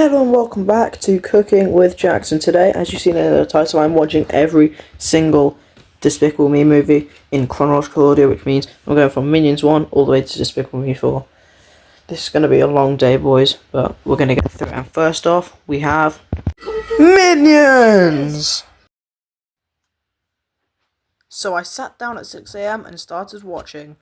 Hello and welcome back to Cooking with Jackson. Today, as you've seen in the title, I'm watching every single Despicable Me movie in chronological order, which means I'm going from Minions 1 all the way to Despicable Me 4. This is going to be a long day, boys, but we're going to get through it. And first off, we have Minions! So I sat down at 6 AM and started watching.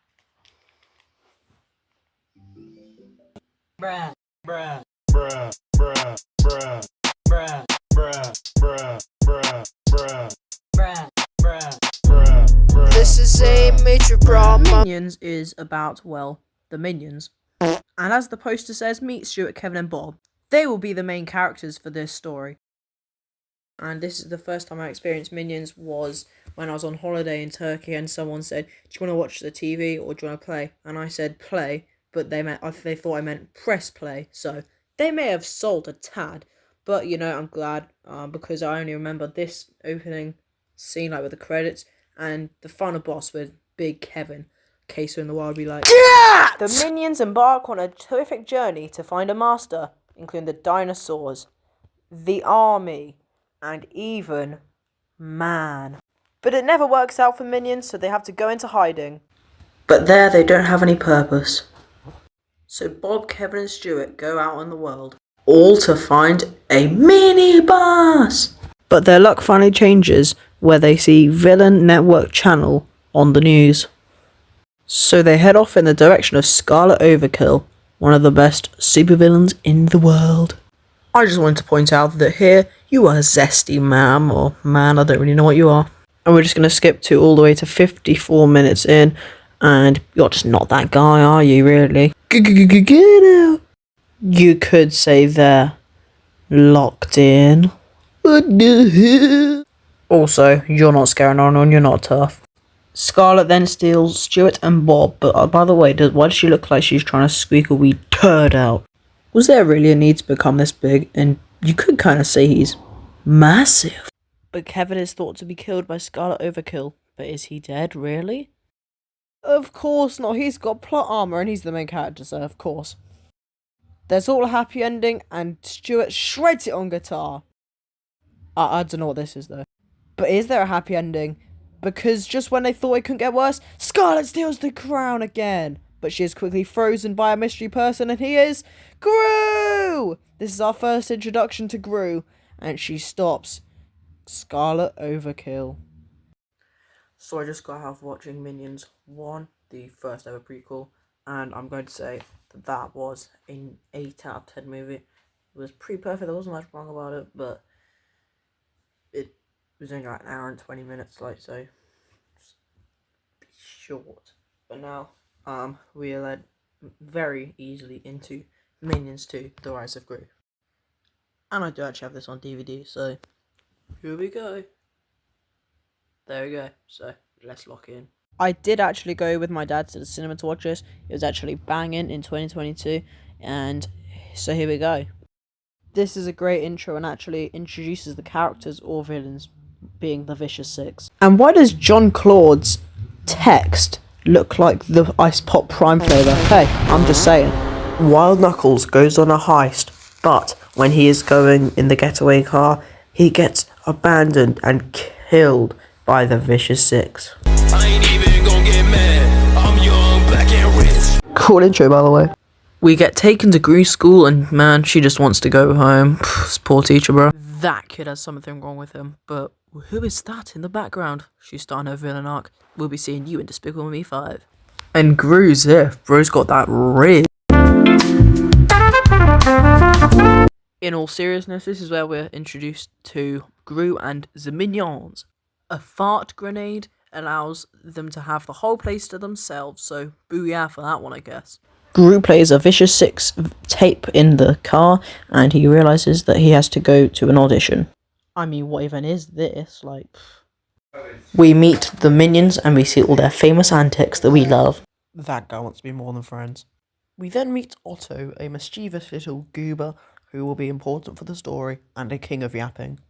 Bruh, bruh, bruh, bruh, bruh, bruh, bruh, bruh, bruh, bruh, bruh, bruh, bruh. This is a major problem. Minions is about, well, the Minions. And as the poster says, meet Stuart, Kevin and Bob. They will be the main characters for this story. And this is the first time I experienced Minions was when I was on holiday in Turkey and someone said, do you want to watch the TV or do you want to play? And I said play, but they thought I meant press play. So they may have sold a tad, but you know, I'm glad because I only remember this opening scene like with the credits and the final boss with Big Kevin. Queso in the Wild be like, yeah! The Minions embark on a terrific journey to find a master, including the dinosaurs, the army, and even man. But it never works out for Minions, so they have to go into hiding. But there they don't have any purpose. So Bob, Kevin and Stuart go out in the world, all to find a mini boss. But their luck finally changes where they see Villain Network Channel on the news. So they head off in the direction of Scarlet Overkill, one of the best supervillains in the world. I just wanted to point out that here, you are zesty, ma'am, or man, I don't really know what you are. And we're just going to skip to all the way to 54 minutes in, and you're just not that guy, are you, really? Get out! You could say they're locked in. What the hell? Also, you're not scaring anyone, you're not tough. Scarlet then steals Stuart and Bob, but by the way, why does she look like she's trying to squeak a wee turd out? Was there really a need to become this big? And you could kind of say he's massive. But Kevin is thought to be killed by Scarlet Overkill. But is he dead, really? Of course not. He's got plot armor and he's the main character, so of course. There's all a happy ending and Stuart shreds it on guitar. I don't know what this is though. But is there a happy ending? Because just when they thought it couldn't get worse, Scarlet steals the crown again. But she is quickly frozen by a mystery person, and he is Gru! This is our first introduction to Gru, and she stops Scarlet Overkill. So I just got out of watching Minions 1, the first ever prequel, and I'm going to say that was an 8 out of 10 movie. It was pretty perfect, there wasn't much wrong about it, but it was only like an hour and 20 minutes, like, so just be short. But now, we are led very easily into Minions 2, The Rise of Gru. And I do actually have this on DVD, so here we go. There we go, so let's lock in. I did actually go with my dad to the cinema to watch this. It was actually banging in 2022, and so here we go. This is a great intro and actually introduces the characters or villains, being the Vicious Six. And why does John Claude's text look like the Ice Pop Prime flavour? Hey, I'm just saying. Wild Knuckles goes on a heist, but when he is going in the getaway car, he gets abandoned and killed by the Vicious Six. I ain't even gonna get mad. I'm young, black and rich. Cool intro, by the way. We get taken to Gru's school, and man, she just wants to go home. This poor teacher, bro. That kid has something wrong with him, but who is that in the background? She's starting her villain arc. We'll be seeing you in Despicable Me 5. And Gru's here. Bro's got that rig. In all seriousness, this is where we're introduced to Gru and the Minions. A fart grenade allows them to have the whole place to themselves, so booyah for that one, I guess. Gru plays a Vicious Six tape in the car, and he realises that he has to go to an audition. I mean, what even is this? Like, we meet the Minions, and we see all their famous antics that we love. That guy wants to be more than friends. We then meet Otto, a mischievous little goober who will be important for the story, and a king of yapping.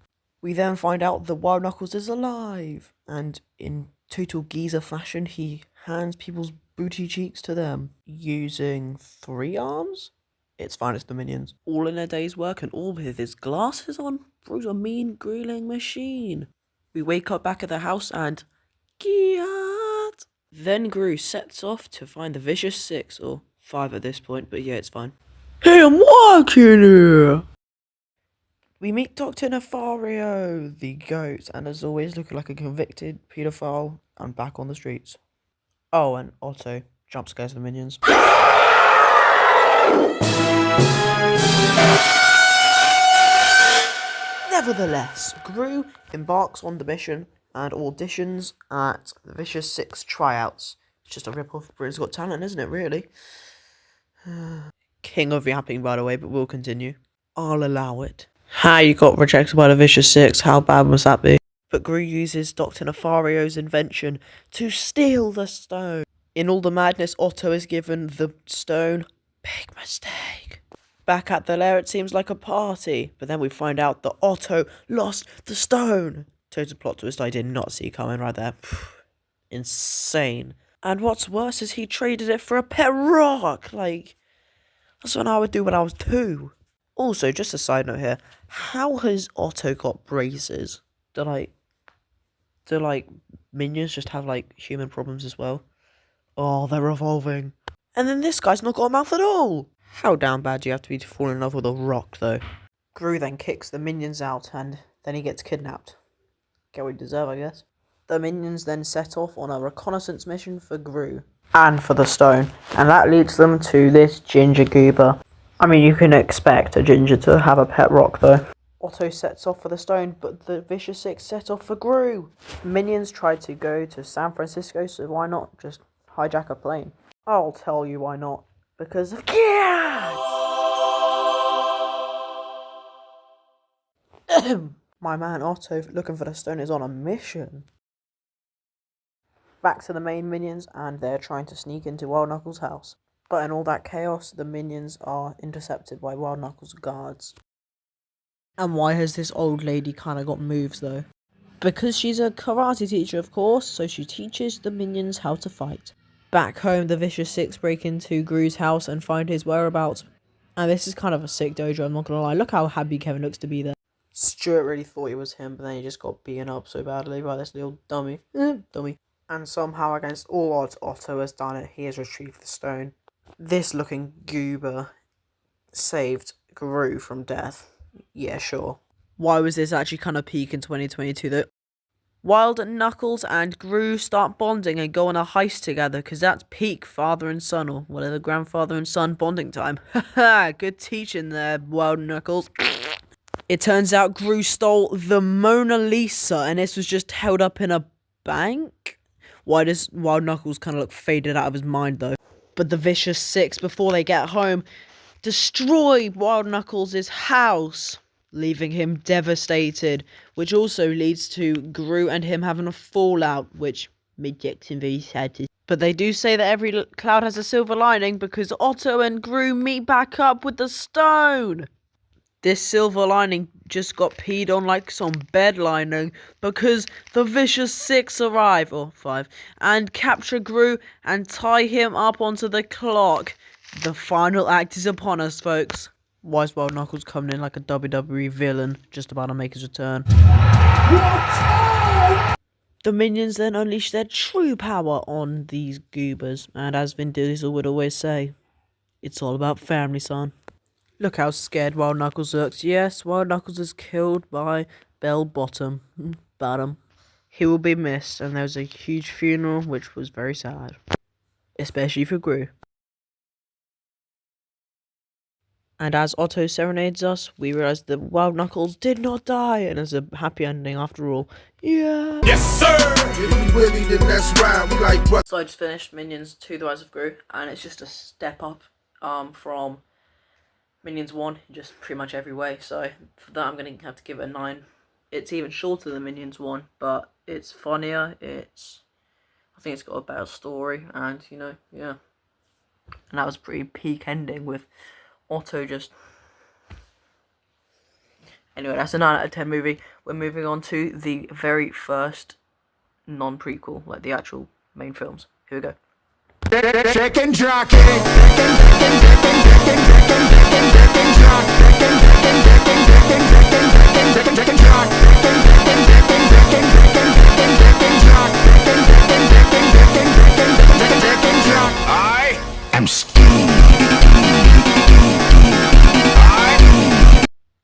We then find out that Wild Knuckles is alive, and in total geezer fashion, he hands people's booty cheeks to them using 3 arms? It's fine, it's the Minions. All in a day's work and all with his glasses on. Gru's a mean grilling machine. We wake up back at the house and... Giat! Then Gru sets off to find the Vicious Six, or 5 at this point, but yeah, it's fine. Hey, I'm working here! We meet Dr. Nefario, the goat, and as always looking like a convicted paedophile and back on the streets. Oh, and Otto jump scares the Minions. Nevertheless, Gru embarks on the mission and auditions at the Vicious Six tryouts. It's just a rip-off of Britain's Got Talent, isn't it, really? King of yapping, by the way, but we'll continue. I'll allow it. How you got rejected by the Vicious Six? How bad must that be? But Gru uses Dr. Nefario's invention to steal the stone. In all the madness, Otto is given the stone. Big mistake. Back at the lair, it seems like a party, but then we find out that Otto lost the stone. Total plot twist I did not see coming right there. Insane. And what's worse is he traded it for a pet rock. Like, that's what I would do when I was 2. Also, just a side note here, how has Otto got braces? Do Minions just have, like, human problems as well? Oh, they're evolving. And then this guy's not got a mouth at all. How down bad do you have to be to fall in love with a rock, though? Gru then kicks the Minions out, and then he gets kidnapped. Get what you deserve, I guess. The Minions then set off on a reconnaissance mission for Gru. And for the stone. And that leads them to this ginger goober. I mean, you can expect a ginger to have a pet rock, though. Otto sets off for the stone, but the Vicious Six set off for Gru. Minions tried to go to San Francisco, so why not just hijack a plane? I'll tell you why not. Because of my man Otto, looking for the stone, is on a mission. Back to the main Minions, and they're trying to sneak into Wild Knuckles' house. But in all that chaos, the Minions are intercepted by Wild Knuckles' guards. And why has this old lady kind of got moves, though? Because she's a karate teacher, of course, so she teaches the Minions how to fight. Back home, the Vicious Six break into Gru's house and find his whereabouts. And this is kind of a sick dojo, I'm not gonna lie. Look how happy Kevin looks to be there. Stuart really thought it was him, but then he just got beaten up so badly by this little dummy. Dummy. And somehow, against all odds, Otto has done it. He has retrieved the stone. This looking goober saved Gru from death. Yeah, sure. Why was this actually kind of peak in 2022, though? Wild Knuckles and Gru start bonding and go on a heist together, because that's peak father and son, or whatever, grandfather and son bonding time. Haha, good teaching there, Wild Knuckles. It turns out Gru stole the Mona Lisa, and this was just held up in a bank? Why does Wild Knuckles kind of look faded out of his mind, though? But the Vicious Six, before they get home, destroy Wild Knuckles' house, leaving him devastated, which also leads to Gru and him having a fallout, which made Jackson very sad to see. But they do say that every cloud has a silver lining, because Otto and Gru meet back up with the stone. This silver lining just got peed on like some bed lining, because the Vicious Six arrive, or 5, and capture Gru and tie him up onto the clock. The final act is upon us, folks. Why is Wild Knuckles coming in like a WWE villain, just about to make his return? The Minions then unleash their true power on these goobers, and as Vin Diesel would always say, it's all about family, son. Look how scared Wild Knuckles looks. Yes, Wild Knuckles is killed by Bell Bottom. He will be missed, and there was a huge funeral, which was very sad. Especially for Gru. And as Otto serenades us, we realise that Wild Knuckles did not die, and it's a happy ending after all. Yeah! Yes, sir! So I just finished Minions 2: The Rise of Gru, and it's just a step up from Minions 1 in just pretty much every way. So for that, I'm going to have to give it a 9. It's even shorter than Minions 1, but it's funnier. I think it's got a better story, and yeah. And that was a pretty peak ending with Otto just... Anyway, that's a 9 out of 10 movie. We're moving on to the very first non-prequel, like the actual main films. Here we go. I am Steve.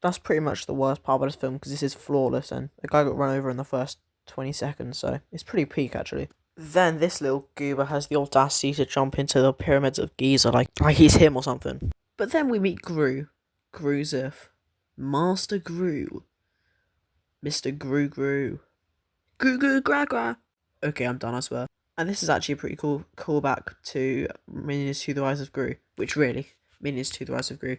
That's pretty much the worst part of this film because this is flawless and the guy got run over in the first 20 seconds, so it's pretty peak actually. Then this little goober has the audacity to jump into the pyramids of Giza like he's him or something. But then we meet Gru. Gruzif. Master Gru. Mr. Gru Gru. Gru Gru Gra Gra. Okay, I'm done, I swear. And this is actually a pretty cool callback to Minions to the Rise of Gru. Which really, Minions to the Rise of Gru.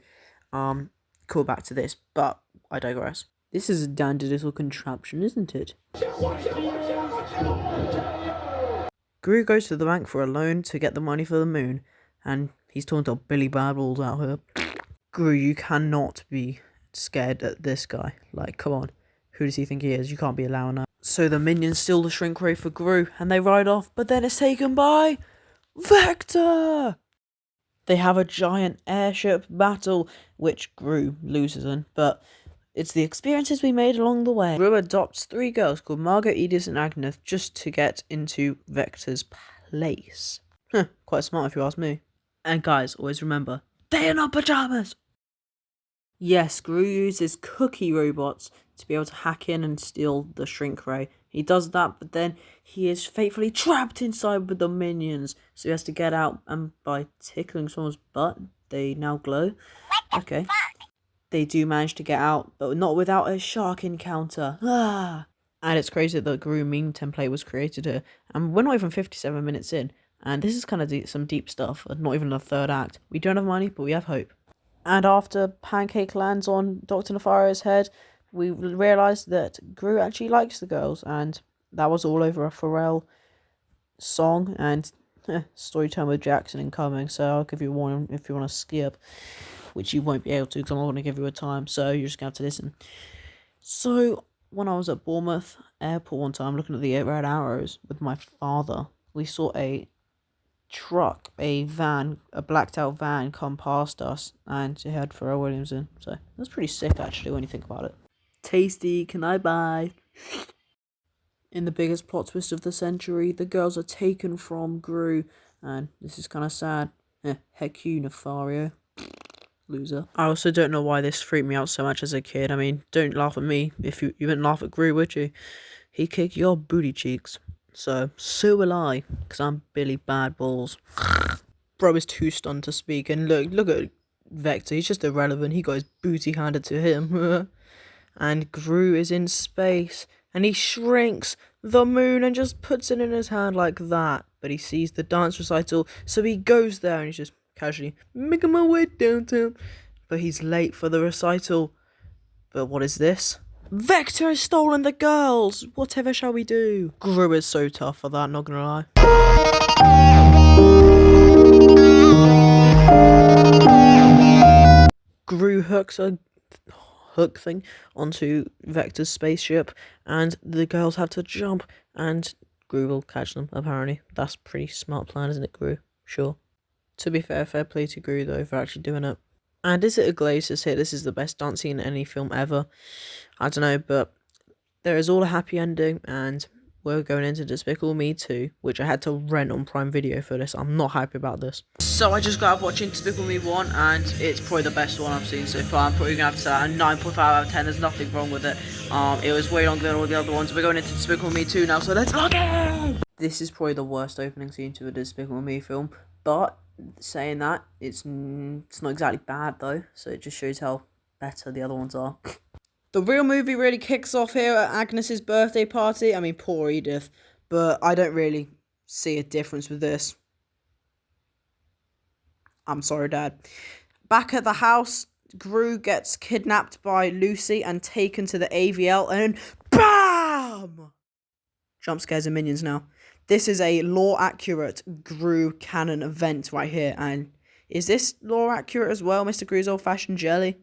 Callback to this, but I digress. This is a dandy little contraption, isn't it? Gru goes to the bank for a loan to get the money for the moon, and he's talking to Billy Badballs out here. Gru, you cannot be scared at this guy. Like, come on. Who does he think he is? You can't be allowing that. So the minions steal the shrink ray for Gru, and they ride off, but then it's taken by Vector! They have a giant airship battle, which Gru loses in, but it's the experiences we made along the way. Gru adopts 3 girls called Margot, Edith, and Agnes just to get into Vector's place. Quite smart if you ask me. And guys, always remember, they are not pajamas! Yes, Gru uses cookie robots to be able to hack in and steal the shrink ray. He does that, but then he is fatefully trapped inside with the minions. So he has to get out, and by tickling someone's butt, they now glow. Okay. They do manage to get out, but not without a shark encounter. Ah! And it's crazy that the Gru meme template was created here. And we're not even 57 minutes in. And this is kind of some deep stuff, not even a third act. We don't have money, but we have hope. And after Pancake lands on Dr. Nefario's head, we realise that Gru actually likes the girls, and that was all over a Pharrell song and Storytime with Jackson incoming, so I'll give you a warning if you want to skip, which you won't be able to because I'm not going to give you a time, so you're just going to have to listen. So, when I was at Bournemouth Airport one time looking at the red arrows with my father, we saw a truck, a blacked out van come past us, and it had Pharrell Williams in, so that's pretty sick actually when you think about it. Tasty, can I buy? In the biggest plot twist of the century, the girls are taken from Gru, and this is kind of sad. Heck you, Nefario. Loser. I also don't know why this freaked me out so much as a kid. I mean, don't laugh at me. If you wouldn't laugh at Gru, would you? He kicked your booty cheeks. So will I, because I'm Billy Badballs. Bro is too stunned to speak, and look at Vector, he's just irrelevant. He got his booty handed to him. And Gru is in space, and he shrinks the moon and just puts it in his hand like that. But he sees the dance recital, so he goes there, and he's just casually making my way downtown. But he's late for the recital. But what is this? Vector has stolen the girls! Whatever shall we do? Gru is so tough for that, not gonna lie. Gru hooks a hook thing onto Vector's spaceship, and the girls have to jump, and Gru will catch them, apparently. That's a pretty smart plan, isn't it, Gru? Sure. To be fair play to Gru, though, for actually doing it. And is it a glaze to say this is the best dance scene in any film ever? I don't know, but there is all a happy ending, and we're going into Despicable Me 2, which I had to rent on Prime Video for this. I'm not happy about this. So I just got out of watching Despicable Me 1, and it's probably the best one I've seen so far. I'm probably going to have to say a 9.5 out of 10. There's nothing wrong with it. It was way longer than all the other ones. We're going into Despicable Me 2 now, so let's log in! This is probably the worst opening scene to a Despicable Me film, but saying that, it's not exactly bad though, so it just shows how better the other ones are. The real movie really kicks off here at Agnes's birthday party. I mean, poor Edith, but I don't really see a difference with this. I'm sorry, Dad. Back at the house, Gru gets kidnapped by Lucy and taken to the AVL, and BAM! Jump scares and minions now. This is a lore-accurate Gru canon event right here, and is this lore-accurate as well, Mr. Gru's old-fashioned jelly?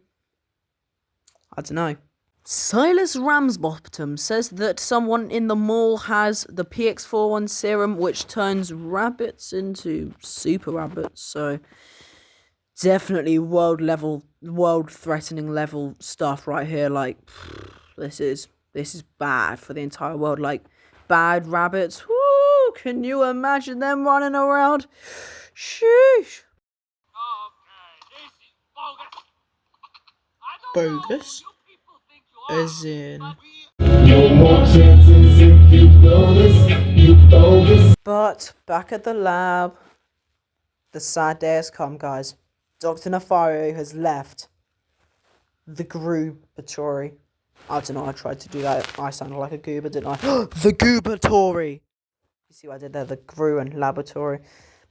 I don't know. Silas Ramsbottom says that someone in the mall has the PX41 serum, which turns rabbits into super rabbits, so Definitely world threatening level stuff right here. Like, this is bad for the entire world. Like, bad rabbits. Woo! Can you imagine them running around? Sheesh. Bogus, as in. But back at the lab, the sad day has come, guys. Dr. Nefario has left the Groobatory. I don't know, I tried to do that. I sounded like a goober, didn't I? The Goobatory! You see what I did there? The Gru and Laboratory.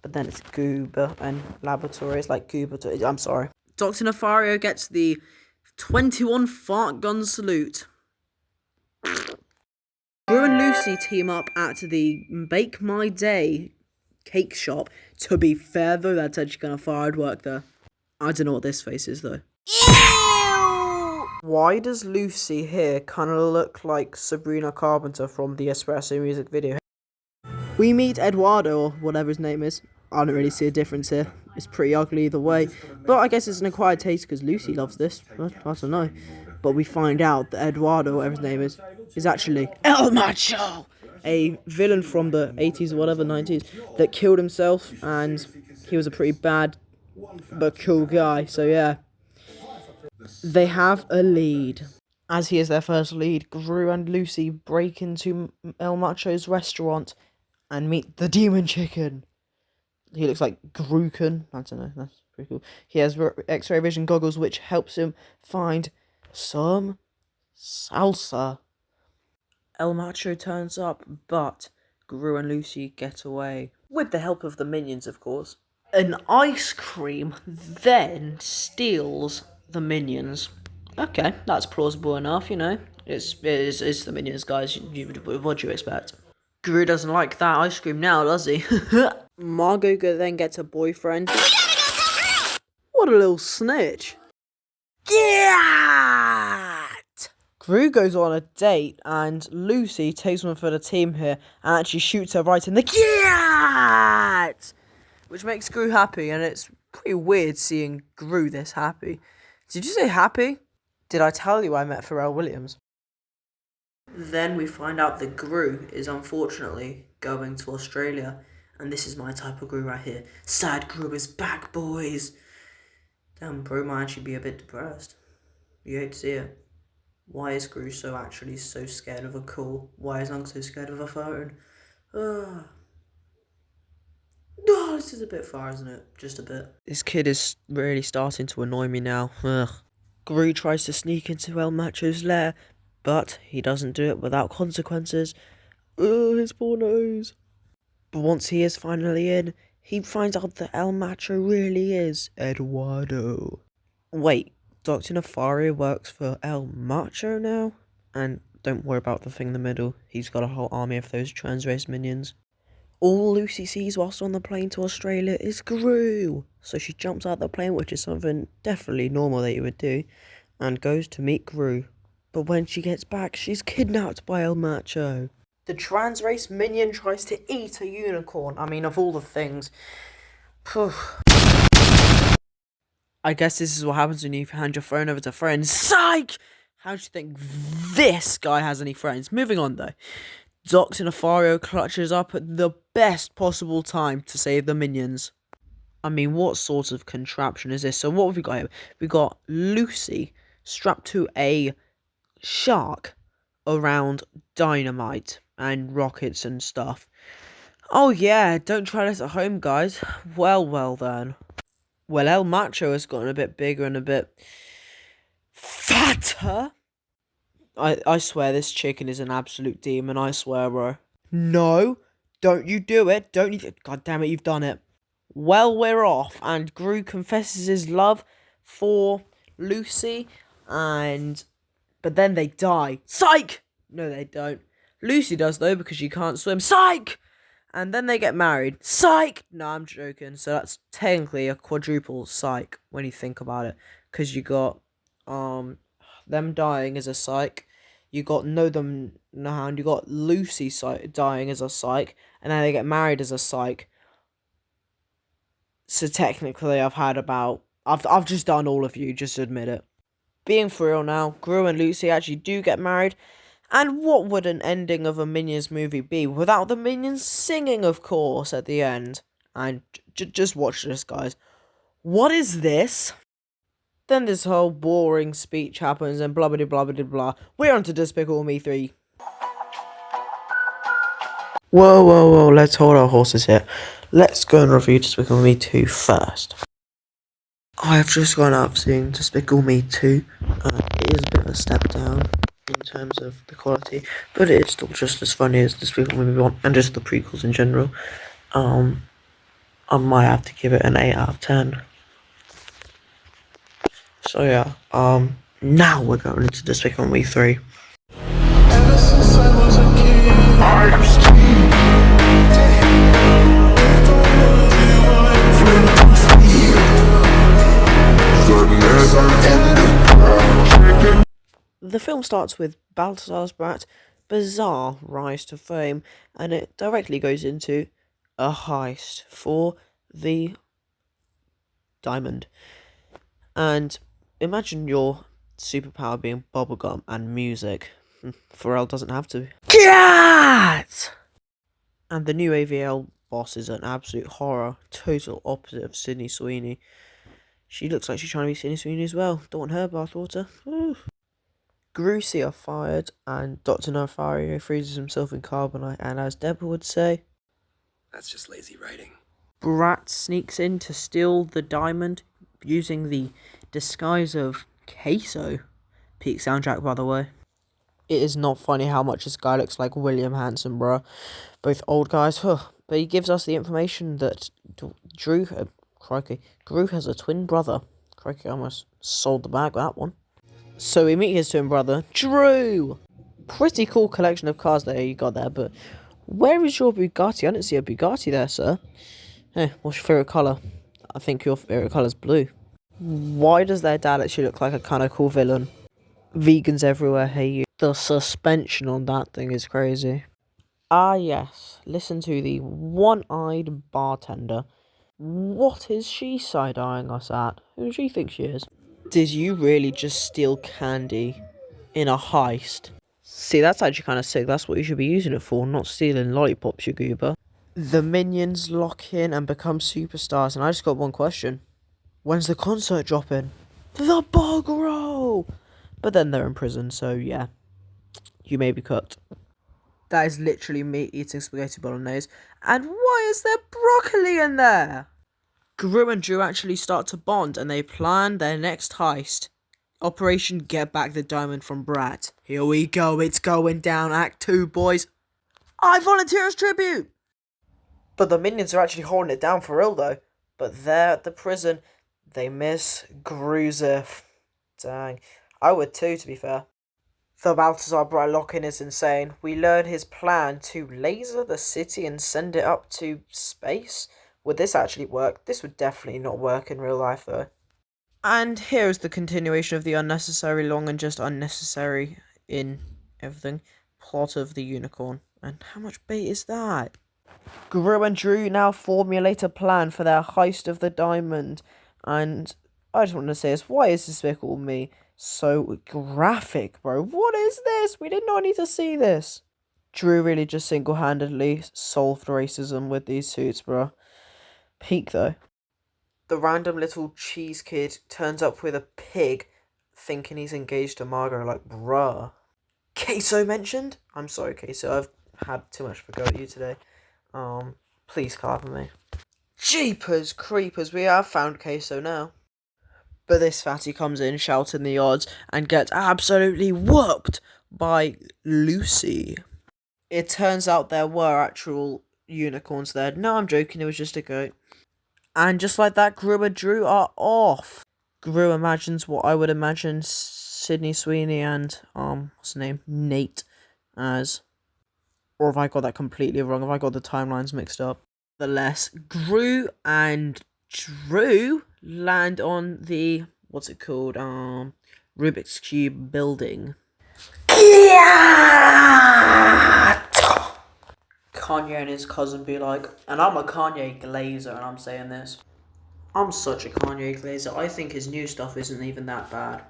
But then it's Goober and Laboratory. It's like Goobatory. I'm sorry. Dr. Nefario gets the 21 fart gun salute. Gru and Lucy team up at the Bake My Day cake shop. To be fair, though, that's actually kind of hard work there. I don't know what this face is, though. Ew! Why does Lucy here kind of look like Sabrina Carpenter from the Espresso music video? We meet Eduardo, or whatever his name is. I don't really see a difference here. It's pretty ugly either way. But I guess it's an acquired taste because Lucy loves this. I don't know. But we find out that Eduardo, whatever his name is actually El Macho! A villain from the 80s or whatever, 90s, that killed himself. And he was a pretty bad but cool guy. So yeah. They have a lead. As he is their first lead, Gru and Lucy break into El Macho's restaurant and meet the demon chicken. He looks like Gruken. I don't know, that's pretty cool. He has X-ray vision goggles, which helps him find some salsa. El Macho turns up, but Gru and Lucy get away. With the help of the minions, of course. An ice cream then steals the minions. Okay, that's plausible enough, you know. It's the minions, guys. What do you expect? Gru doesn't like that ice cream now, does he? Margot then gets a boyfriend. What a little snitch. Get! Gru goes on a date, and Lucy takes one for the team here and actually shoots her right in the get! Which makes Gru happy, and it's pretty weird seeing Gru this happy. Did you say happy? Did I tell you I met Pharrell Williams? Then we find out that Gru is unfortunately going to Australia. And this is my type of Gru right here. Sad Gru is back, boys. Damn, bro might actually be a bit depressed. You hate to see it. Why is Gru so scared of a call? Why is Unc so scared of a phone? Oh, this is a bit far, isn't it? Just a bit. This kid is really starting to annoy me now. Ugh. Gru tries to sneak into El Macho's lair, but he doesn't do it without consequences. Ugh, his poor nose. But once he is finally in, he finds out that El Macho really is Eduardo. Wait, Dr. Nefario works for El Macho now? And don't worry about the thing in the middle, he's got a whole army of those trans-race minions. All Lucy sees whilst on the plane to Australia is Gru. So she jumps out the plane, which is something definitely normal that you would do, and goes to meet Gru. But when she gets back, she's kidnapped by El Macho. The trans race minion tries to eat a unicorn. I mean, of all the things. I guess this is what happens when you hand your phone over to friends. Psych! How do you think this guy has any friends? Moving on, though. Dr. Nefario clutches up at the best possible time to save the minions. I mean, what sort of contraption is this? So what have we got here? We got Lucy strapped to a shark around dynamite and rockets and stuff. Oh yeah, don't try this at home, guys. Well then. Well, El Macho has gotten a bit bigger and a bit fatter. I swear this chicken is an absolute demon, I swear, bro. No, don't you do it. Don't you... God damn it, you've done it. Well, we're off, and Gru confesses his love for Lucy, but then they die. Psych! No, they don't. Lucy does, though, because she can't swim. Psych! And then they get married. Psych! No, I'm joking. So that's technically a quadruple psych when you think about it. Because you got them dying as a psych. You got you got Lucy dying as a psych. And then they get married as a psych. So technically I've had about I've just done all of you, just admit it. Being for real now, Gru and Lucy actually do get married. And what would an ending of a Minions movie be without the Minions singing, of course, at the end? And just watch this, guys. What is this? Then this whole boring speech happens and blah blah blah blah blah. We're on to Despicable Me 3. Whoa, let's hold our horses here. Let's go and review Despicable Me 2 first. I have just gone up seeing Despicable Me 2. It is a bit of a step down in terms of the quality, but it is still just as funny as Despicable Me 1 and just the prequels in general. I might have to give it an 8 out of 10. So yeah, now we're going into Despicable Me 3. Ever since I was a kid, The film starts with Balthazar's Brat's bizarre rise to fame, and it directly goes into a heist for the diamond. And imagine your superpower being bubblegum and music. Pharrell doesn't have to. Cat! And the new AVL boss is an absolute horror, total opposite of Sydney Sweeney. She looks like she's trying to be Sydney Sweeney as well. Don't want her bathwater. Grucy are fired, and Dr. Nefario freezes himself in carbonite, and as Deborah would say, that's just lazy writing. Brat sneaks in to steal the diamond using the disguise of queso. Peak soundtrack, by the way. It is not funny how much this guy looks like William Hanson, bruh. Both old guys, but he gives us the information that Gru has a twin brother. Crikey, I almost sold the bag with that one. So we meet his twin brother, Drew. Pretty cool collection of cars there you got there, but where is your Bugatti? I didn't see a Bugatti there, sir. What's your favourite colour? I think your favourite colour's blue. Why does their dad actually look like a kind of cool villain? Vegans everywhere hate you. The suspension on that thing is crazy. Ah yes, listen to the one-eyed bartender. What is she side-eyeing us at? Who does she think she is? Did you really just steal candy in a heist? See, that's actually kind of sick. That's what you should be using it for, not stealing lollipops, you goober. The minions lock in and become superstars, and I just got one question. When's the concert dropping? The bog roll! But then they're in prison, so yeah. You may be cut. That is literally me eating spaghetti bolognese. And why is there broccoli in there? Gru and Drew actually start to bond, and they plan their next heist. Operation Get Back the Diamond from Brat. Here we go, it's going down, Act 2, boys. I volunteer as tribute! But the minions are actually holding it down for real, though. But there at the prison, they miss Gruzif. Dang. I would too, to be fair. The Balthazar Brat lock-in is insane. We learn his plan to laser the city and send it up to space. Would this actually work? This would definitely not work in real life, though. And here's the continuation of the unnecessary long and just unnecessary in everything plot of the unicorn. And how much bait is that? Gru and Drew now formulate a plan for their heist of the diamond. And I just want to say this, why is Despicable Me so graphic, bro? What is this? We did not need to see this. Drew really just single-handedly solved racism with these suits, bro. Peak, though. The random little cheese kid turns up with a pig, thinking he's engaged to Margot, like, bruh. Queso mentioned? I'm sorry, Queso, I've had too much to go at you today. Please cover me. Jeepers creepers, we have found Queso now. But this fatty comes in shouting the odds and gets absolutely whooped by Lucy. It turns out there were actual unicorns there. No, I'm joking, it was just a goat. And just like that, Gru and Drew are off. Gru imagines what I would imagine Sydney Sweeney and, what's his name? Nate as. Or have I got that completely wrong? Have I got the timelines mixed up? The less, Gru and Drew land on the, what's it called? Rubik's Cube building. Kanye and his cousin be like, and I'm a Kanye glazer and I'm saying this. I'm such a Kanye glazer. I think his new stuff isn't even that bad.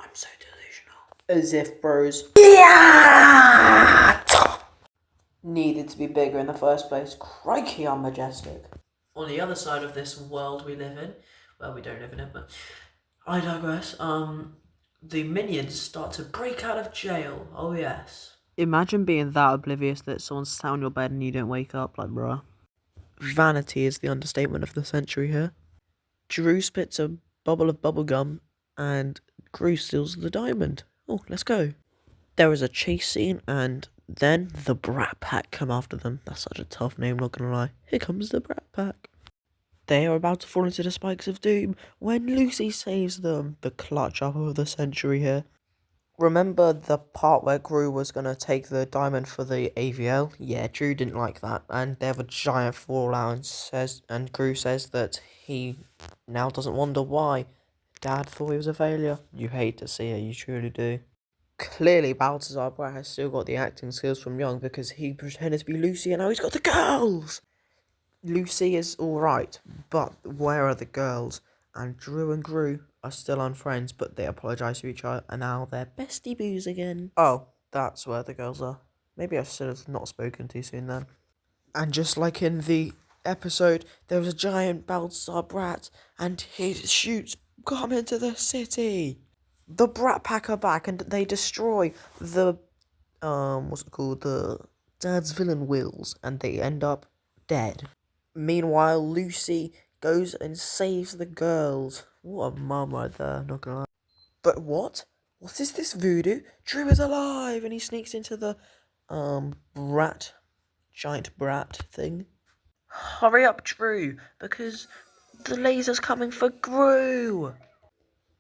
I'm so delusional. As if bros needed to be bigger in the first place. Crikey, I'm majestic. On the other side of this world we live in, well, we don't live in it, but I digress. The minions start to break out of jail. Oh yes. Imagine being that oblivious that someone's sat on your bed and you don't wake up, like, bruh. Vanity is the understatement of the century here. Drew spits a bubble of bubblegum and Gru steals the diamond. Oh, let's go. There is a chase scene and then the Brat Pack come after them. That's such a tough name, not gonna lie. Here comes the Brat Pack. They are about to fall into the spikes of doom when Lucy saves them. The clutch up of the century here. Remember the part where Gru was going to take the diamond for the AVL? Yeah, Drew didn't like that, and they have a giant fallout, and Gru says that he now doesn't wonder why Dad thought he was a failure. You hate to see it, you truly do. Clearly, Balthazar Brat has still got the acting skills from young because he pretended to be Lucy and now he's got the girls! Lucy is alright, but where are the girls? And Drew and Gru are still unfriends, but they apologise to each other, and now they're bestie boos again. Oh, that's where the girls are. Maybe I should have not spoken too soon then. And just like in the episode, there was a giant Balthazar Brat, and his shoots come into the city. The Brat Pack are back, and they destroy the, what's it called, the Dad's Villain Wheels, and they end up dead. Meanwhile, Lucy goes and saves the girls. What a mum right there, not gonna lie. But what? What is this voodoo? Drew is alive and he sneaks into the, giant brat thing. Hurry up, Drew, because the laser's coming for Gru.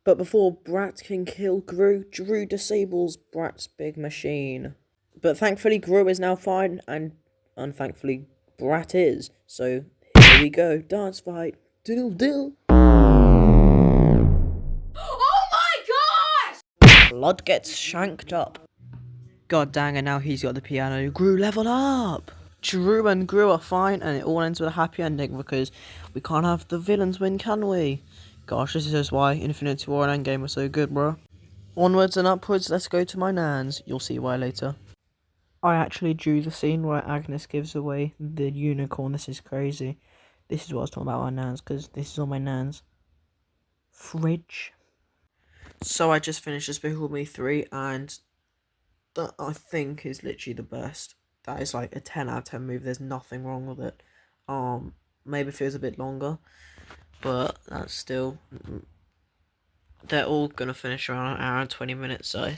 But before Brat can kill Gru, Drew disables Brat's big machine. But thankfully, Gru is now fine, and unthankfully, Brat is. So here we go, dance fight. Diddle diddle. Oh my gosh! Blood gets shanked up. God dang it, now he's got the piano. Gru, level up! Drew and Gru are fine, and it all ends with a happy ending because we can't have the villains win, can we? Gosh, this is just why Infinity War and Endgame are so good, bro. Onwards and upwards, let's go to my nans. You'll see why later. I actually drew the scene where Agnes gives away the unicorn. This is crazy. This is what I was talking about my nans, because this is all my nans. Fridge. So I just finished Despicable Me 3, and that I think is literally the best. That is like a 10 out of 10 movie. There's nothing wrong with it. Maybe it feels a bit longer, but that's still... They're all gonna finish around an hour and 20 minutes, so...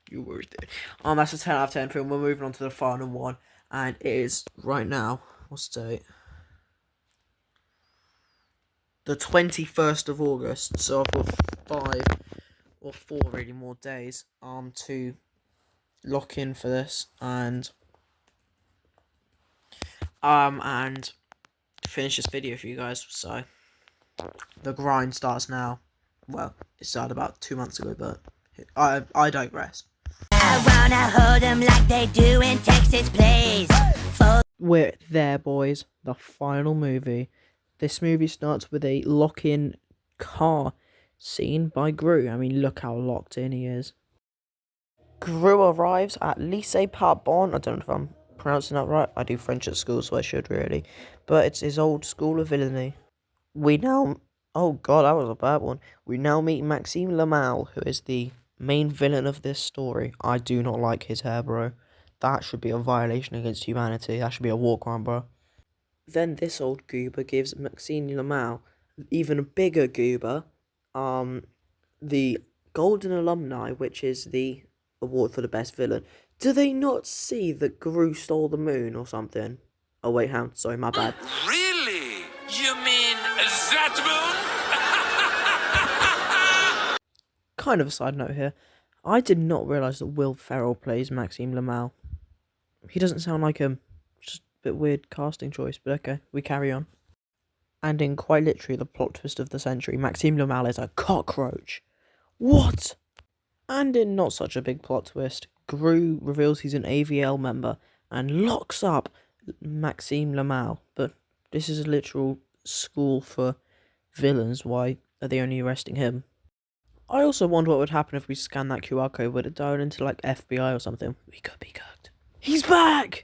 You worth it. That's a 10 out of 10 film. We're moving on to the final one, and it is right now. What's the date? The 21st of August. So I've got 5 or 4 really more days to lock in for this and finish this video for you guys. So the grind starts now. Well, it started about 2 months ago, but I digress. I wanna hold them like they do in Texas Plays. We're there, boys. The final movie. This movie starts with a lock-in car scene by Gru. I mean, look how locked in he is. Gru arrives at Lycée Parbonne. I don't know if I'm pronouncing that right. I do French at school, so I should really. But it's his old school of villainy. We now... Oh god, that was a bad one. We now meet Maxime Lamal, who is the main villain of this story. I do not like his hair, bro. That should be a violation against humanity. That should be a war crime, bro. Then this old goober gives Maxime Lamal, even a bigger goober, the Golden Alumni, which is the award for the best villain. Do they not see that Gru stole the moon or something? Oh wait, hang on. Sorry, my bad. Really? You mean that moon? Kind of a side note here. I did not realise that Will Ferrell plays Maxime Lamal. He doesn't sound like him. Just a bit weird casting choice, but okay, we carry on. And in quite literally the plot twist of the century, Maxime Lamal is a cockroach. What? And in not such a big plot twist, Gru reveals he's an AVL member and locks up Maxime Lamal. But This is a literal school for villains. Why are they only arresting him? I also wonder what would happen if we scanned that QR code. Would it dial into like FBI or something? We could be cooked. He's back!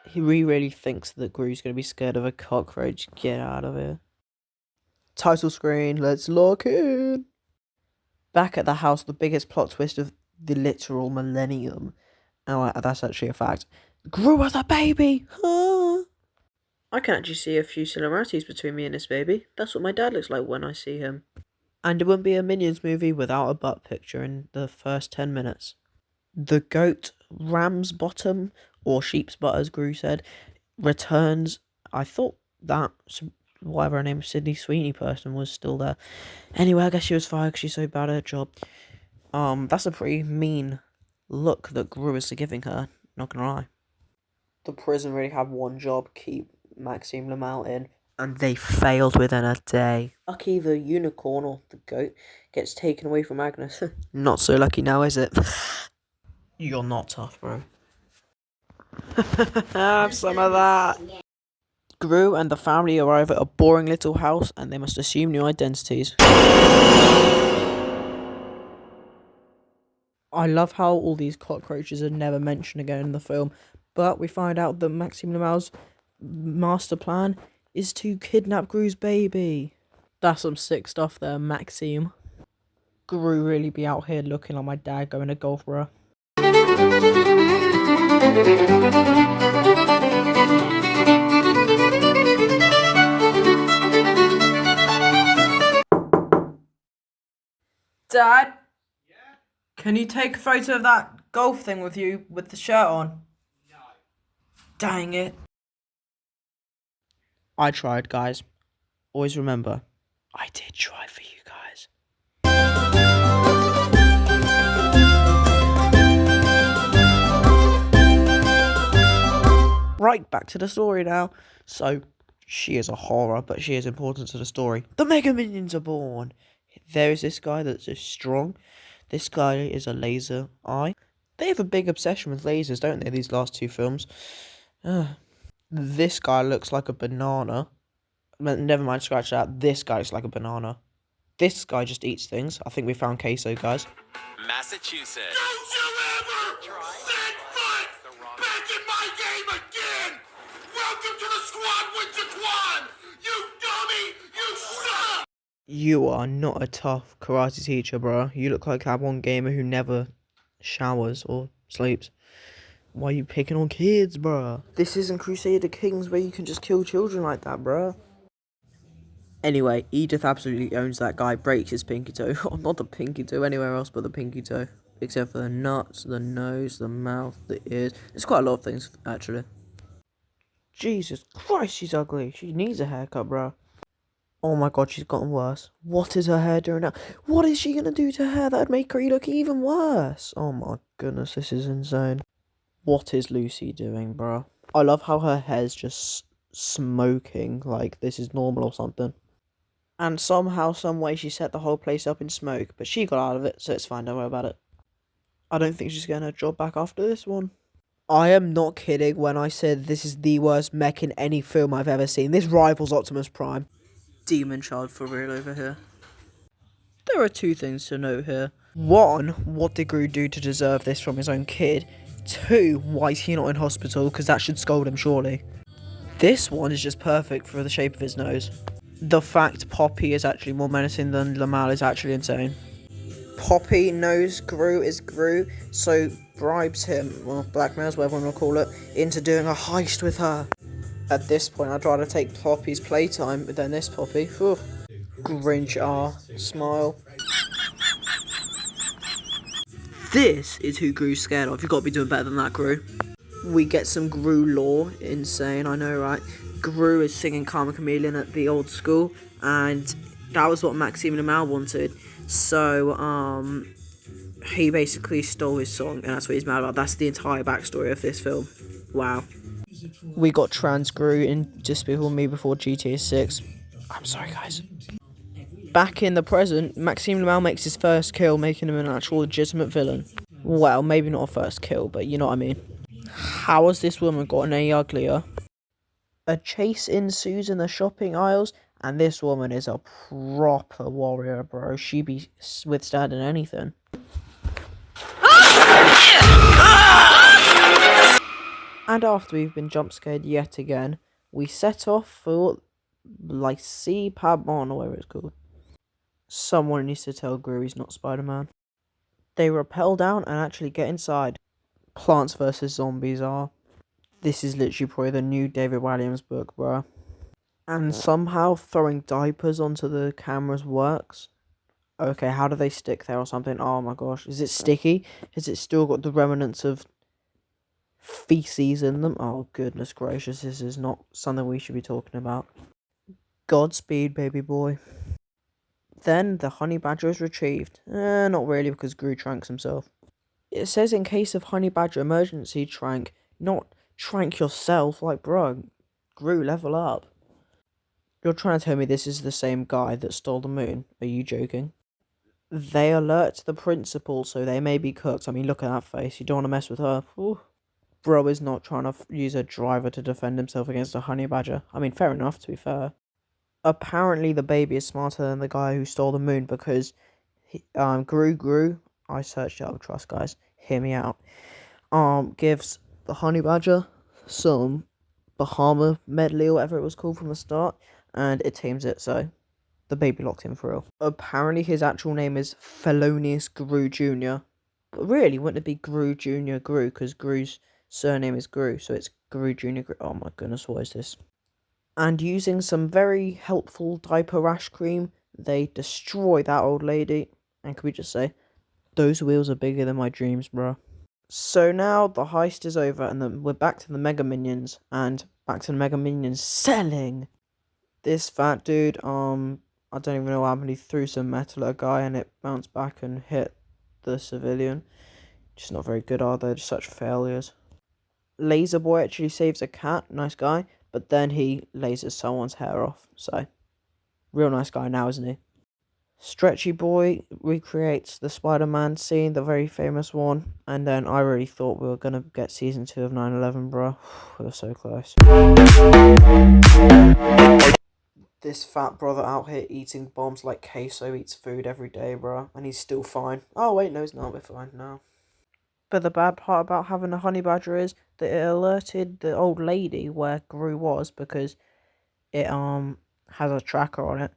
He really thinks that Gru's going to be scared of a cockroach. Get out of here. Title screen, let's lock in. Back at the house, the biggest plot twist of the literal millennium. Oh, that's actually a fact. Gru has a baby! Huh? I can actually see a few similarities between me and this baby. That's what my dad looks like when I see him. And it wouldn't be a Minions movie without a butt picture in the first 10 minutes. The goat, ram's bottom, or sheep's butt as Gru said, returns. I thought that whatever her name, Sydney Sweeney person was still there. Anyway, I guess she was fired because she's so bad at her job. That's a pretty mean look that Gru is giving her, not gonna lie. The prison really had one job, keep Maxime Lamal in, and they failed within a day. Lucky the unicorn, or the goat, gets taken away from Agnes. Not so lucky now, is it? You're not tough, bro. Have some of that. Gru and the family arrive at a boring little house and they must assume new identities. I love how all these cockroaches are never mentioned again in the film, but we find out that Maxime Lamal's master plan is to kidnap Gru's baby. That's some sick stuff there, Maxime. Gru really be out here looking like my dad going to golf, bro. Dad? Yeah? Can you take a photo of that golf thing with you with the shirt on? No. Dang it. I tried, guys. Always remember, I did try for you guys. Right, back to the story now. So, she is a horror, but she is important to the story. The Mega Minions are born. There is this guy that's just strong. This guy is a laser eye. They have a big obsession with lasers, don't they, these last two films? This guy looks like a banana. Never mind, scratch that. This guy looks like a banana. This guy just eats things. I think we found queso, guys. Massachusetts. Don't you ever set foot back in my game again! Welcome to the squad, Winter Twan! You dummy! You suck! You are not a tough karate teacher, bro. You look like that one gamer who never showers or sleeps. Why are you picking on kids, bro? This isn't Crusader Kings where you can just kill children like that, bro. Anyway, Edith absolutely owns that guy, breaks his pinky toe. Not the pinky toe anywhere else but the pinky toe. Except for the nuts, the nose, the mouth, the ears. There's quite a lot of things, actually. Jesus Christ, she's ugly. She needs a haircut, bro. Oh my god, she's gotten worse. What is her hair doing now? What is she gonna do to her hair that would make her look even worse? Oh my goodness, this is insane. What is Lucy doing, bro? I love how her hair's just smoking, like this is normal or something. And somehow, some way, she set the whole place up in smoke, but she got out of it, so it's fine, don't worry about it. I don't think she's getting her job back after this one. I am not kidding when I said this is the worst mech in any film I've ever seen. This rivals Optimus Prime. Demon child for real over here. There are two things to note here. One, what did Gru do to deserve this from his own kid? Two, why is he not in hospital? Because that should scold him, surely. This one is just perfect for the shape of his nose. The fact Poppy is actually more menacing than Lamal is actually insane. Poppy knows Gru is Gru, so bribes him, well, blackmails, whatever you want to call it, into doing a heist with her. At this point, I'd rather take Poppy's playtime than this Poppy. Whew. Grinch smile. This is who Gru's scared of. You've got to be doing better than that, Gru. We get some Gru lore. Insane, I know, right? Gru is singing Karma Chameleon at the old school, and that was what Maxime Lamal wanted. So, he basically stole his song, and that's what he's mad about. That's the entire backstory of this film. Wow. We got trans Gru in Despicable Me before GTA 6. I'm sorry, guys. Back in the present, Maxime Lamal makes his first kill, making him an actual legitimate villain. Well, maybe not a first kill, but you know what I mean. How has this woman gotten any uglier? A chase ensues in the shopping aisles, and this woman is a proper warrior, bro. She be withstanding anything. And after we've been jump scared yet again, we set off for Lycée Pabon, or whatever it's called. Someone needs to tell Gru he's not Spider-Man. They rappel down and actually get inside. Plants vs. Zombies are. This is literally probably the new David Walliams book, bruh. And somehow throwing diapers onto the cameras works. Okay, how do they stick there or something? Oh my gosh. Is it sticky? Has it still got the remnants of feces in them? Oh goodness gracious, this is not something we should be talking about. Godspeed, baby boy. Then the honey badger is retrieved. Not really, because Gru tranks himself. It says in case of honey badger emergency, trank, not trank yourself. Like, bro, Gru, level up. You're trying to tell me this is the same guy that stole the moon? Are you joking? They alert the principal, so they may be cooked. I mean, look at that face. You don't want to mess with her. Ooh. Bro is not trying to use a driver to defend himself against a honey badger. I mean, fair enough, to be fair. Apparently, the baby is smarter than the guy who stole the moon because Gru, I searched it up, trust guys, hear me out, gives the honey badger some Bahama medley or whatever it was called from the start, and it tames it, so the baby locked in for real. Apparently his actual name is Felonious Gru Jr. But really, wouldn't it be Gru Jr. Gru, because Gru's surname is Gru, so it's Gru Jr. Gru. Oh my goodness, what is this? And using some very helpful diaper rash cream, they destroy that old lady. And can we just say, those wheels are bigger than my dreams, bro. So now the heist is over, and then we're back to the Mega Minions, and back to the Mega Minions selling. This fat dude, I don't even know what happened. He threw some metal at a guy, and it bounced back and hit the civilian. Just not very good, are they? Just such failures. Laser Boy actually saves a cat, nice guy, but then he lasers someone's hair off, so real nice guy now, isn't he? Stretchy Boy recreates the Spider-Man scene, the very famous one, and then I really thought we were going to get season 2 of 9/11, bro. We were so close. This fat brother out here eating bombs like Queso eats food every day, bro, and he's still fine. Oh wait, no he's not, we're fine now. But the bad part about having a honey badger is that it alerted the old lady where Gru was, because it has a tracker on it,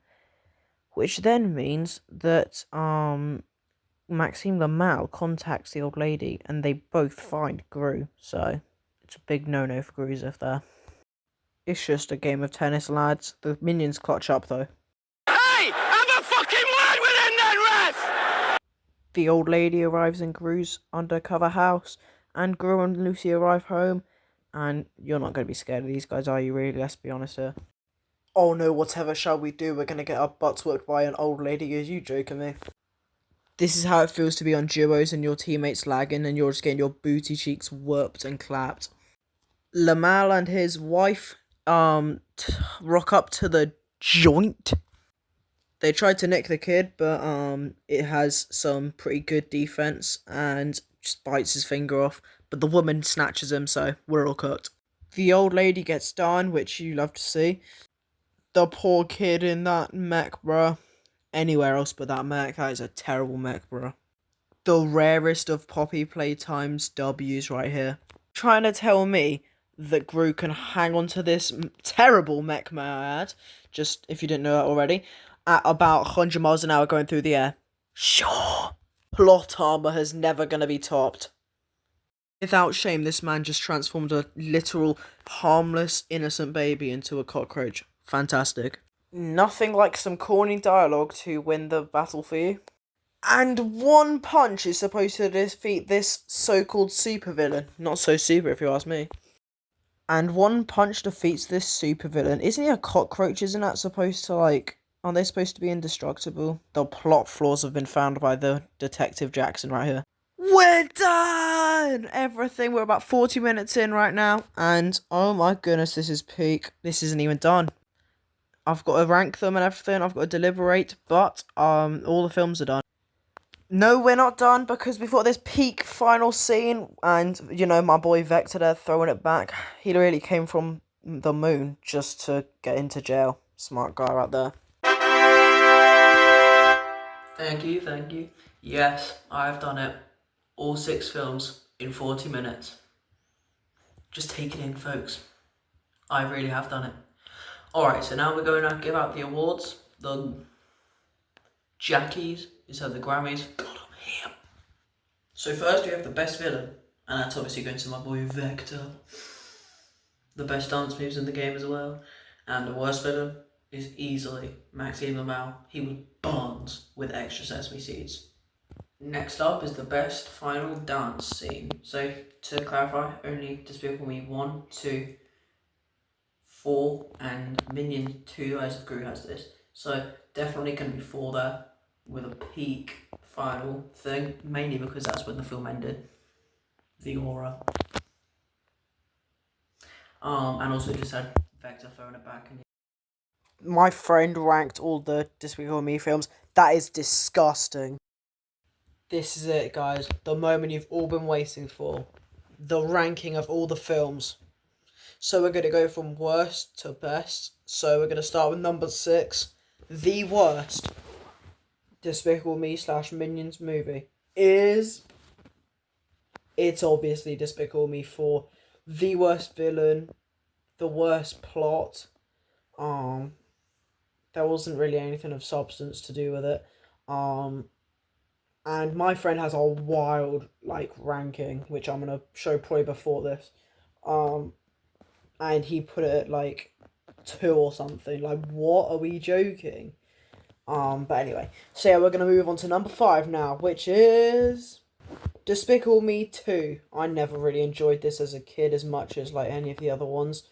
which then means that Maxime the Mal contacts the old lady and they both find Gru, so it's a big no-no for Gruzef there. It's just a game of tennis, lads. The minions clutch up though. Hey! Have a fucking word with him then, ref! The old lady arrives in Gru's undercover house, and Gru and Lucy arrive home, and you're not going to be scared of these guys, are you really? Let's be honest here. Oh no, whatever shall we do? We're going to get our butts whipped by an old lady. Are you joking me? This is how it feels to be on duos and your teammates lagging and you're just getting your booty cheeks whooped and clapped. Lamal and his wife rock up to the joint. They tried to nick the kid, but it has some pretty good defense and just bites his finger off. But the woman snatches him, so we're all cooked. The old lady gets done, which you love to see. The poor kid in that mech, bruh. Anywhere else but that mech, that is a terrible mech, bruh. The rarest of Poppy Playtime's W's right here. Trying to tell me that Gru can hang on to this terrible mech, may I add, just if you didn't know that already, at about 100 miles an hour going through the air. Sure, plot armor has never gonna be topped. Without shame, this man just transformed a literal harmless, innocent baby into a cockroach. Fantastic. Nothing like some corny dialogue to win the battle for you. And one punch is supposed to defeat this so-called supervillain. Not so super if you ask me. And one punch defeats this supervillain. Isn't he a cockroach? Isn't that supposed to, like... Aren't they supposed to be indestructible? The plot flaws have been found by the Detective Jackson right here. We're done! Everything. We're about 40 minutes in right now. And, oh my goodness, this is peak. This isn't even done. I've got to rank them and everything. I've got to deliberate. But, all the films are done. No, we're not done because we've got this peak final scene, and you know my boy Vector there throwing it back. He really came from the moon just to get into jail. Smart guy right there. Thank you, thank you. Yes, I've done it. All 6 films in 40 minutes. Just take it in, folks. I really have done it. Alright, so now we're going to give out the awards. The Jackies, instead of the Grammys. God, I'm here. So first we have the best villain, and that's obviously going to my boy Vector. The best dance moves in the game as well. And the worst villain is easily Maxime Lamau. He was Barnes with extra sesame seeds. Next up is the best final dance scene. So to clarify, only Despicable Me 1, 2, 4 and Minions 2 Eyes of Gru has this. So definitely going to be 4 there with a peak final thing, mainly because that's when the film ended. The aura. And also just had Vector throwing it back. And My friend ranked all the Despicable Me films. That is disgusting. This is it, guys. The moment you've all been waiting for. The ranking of all the films. So we're going to go from worst to best. So we're going to start with number 6. The worst Despicable Me / Minions movie is... It's obviously Despicable Me 4. The worst villain. The worst plot. There wasn't really anything of substance to do with it. And my friend has a wild, ranking, which I'm going to show probably before this. And he put it at, 2 or something. What? Are we joking? But anyway. So yeah, we're going to move on to number 5 now, which is... Despicable Me 2. I never really enjoyed this as a kid as much as, any of the other ones.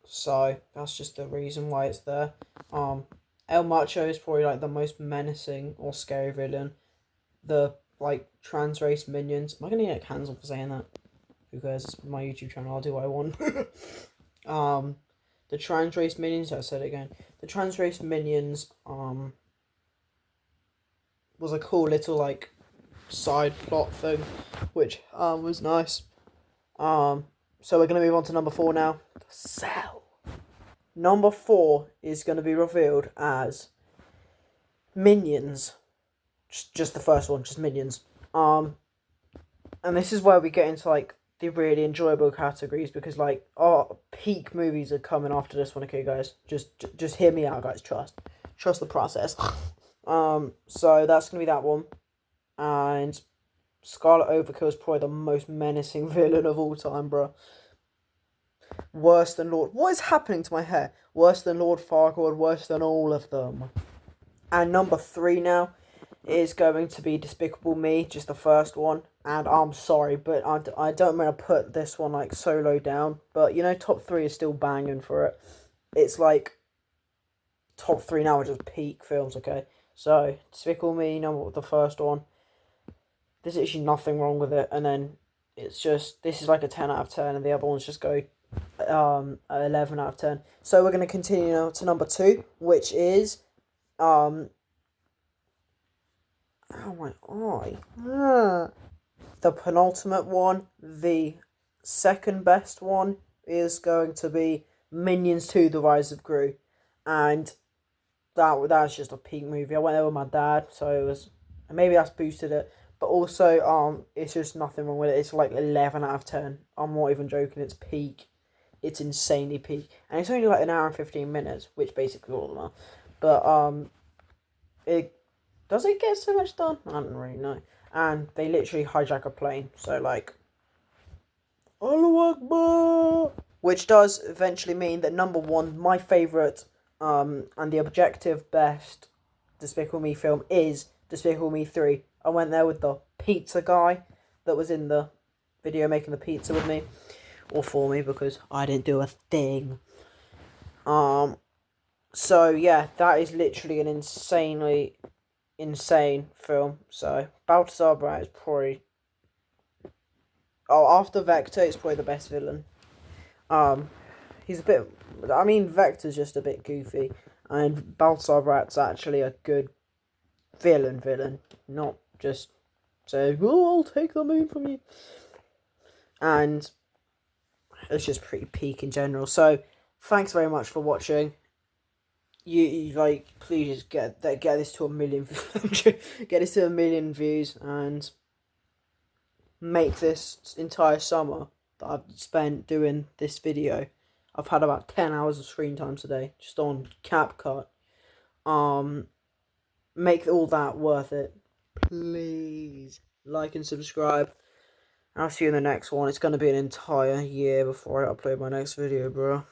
So that's just the reason why it's there. El Macho is probably, the most menacing or scary villain. The, trans race minions. Am I going to get cancelled for saying that? Who cares? It's my YouTube channel. I'll do what I want. The trans race minions. I said it again. The trans race minions. Was a cool little side plot thing, which was nice. So we're gonna move on to number 4 now. The Cell. Number 4 is gonna be revealed as Minions. Just the first one, just Minions. And this is where we get into the really enjoyable categories, because our peak movies are coming after this one. Okay, guys, just hear me out, guys. Trust the process. So that's gonna be that one, and Scarlet Overkill is probably the most menacing villain of all time, bro. Worse than Lord... What is happening to my hair? Worse than Lord Farquaad, worse than all of them. And number 3 now is going to be Despicable Me, just the first one. And I'm sorry, but I don't want to put this one, so low down. But, top 3 is still banging for it. It's, top 3 now are just peak films, okay? So, Despicable Me, the first one. There's actually nothing wrong with it, and then it's just, this is a 10 out of 10, and the other ones just go 11 out of 10. So we're going to continue now to number 2, which is, oh my eye, the penultimate one. The second best one is going to be Minions 2, The Rise of Gru, and that's just a peak movie. I went there with my dad, so it was, maybe that's boosted it. But also, it's just nothing wrong with it. It's 11 out of 10. I'm not even joking. It's peak. It's insanely peak. And it's only an hour and 15 minutes, which basically all of them are. But, does it get so much done? I don't really know. And they literally hijack a plane. So, Allahu Akbar! Which does eventually mean that number 1, my favourite, and the objective best Despicable Me film is Despicable Me 3. I went there with the pizza guy that was in the video making the pizza with me. Or for me, because I didn't do a thing. So, yeah, that is literally an insanely insane film. So, Balthazar Brat is probably... Oh, after Vector, it's probably the best villain. He's a bit... I mean, Vector's just a bit goofy. And Balthazar Brat's actually a good villain. not just say, "Oh, I'll take the moon from you." And it's just pretty peak in general. So, thanks very much for watching. You like, please just get this to 1 million, get this to 1 million views, and make this entire summer that I've spent doing this video. I've had about 10 hours of screen time today, just on CapCut. Make all that worth it. Please like and subscribe. I'll see you in the next one. It's going to be an entire year before I upload my next video, bro.